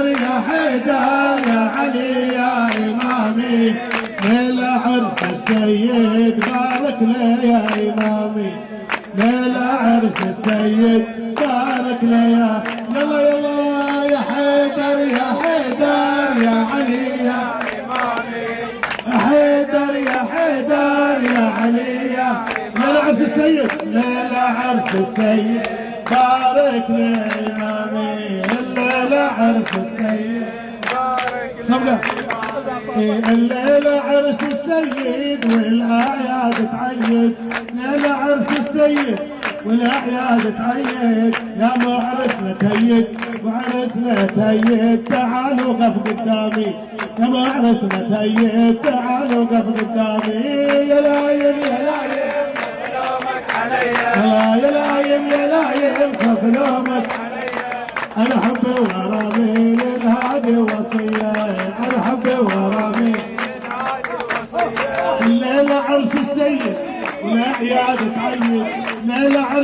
حيدر يا حيدر يا علي يا إمامي ليلة عرس السيد بارك لي يا إمامي ليلة عرس السيد بارك لي يا يلا يلا يا حيدر يا حيدر يا علي يا إمامي حيدر يا حيدر يا علي يا ليلة عرس السيد ليلة عرس السيد بارك لي يا إمامي الليلة عرس السيد بارك الليلة عرس السيد والأعياد تعيد ليلة عرس السيد والأعياد تعيد يا معرسنا تيد وعرسنا تيد تعالوا قف قدامي يا معرسنا تيد تعالوا قف قدامي يا لايم يا لايم لومك عليا يا لايم يا لايم خف لومك أنا حبي ورامي للهادي وصية أنا حبي ورامي الليلة عرس السيد والأعياد تعيد ليلة عرس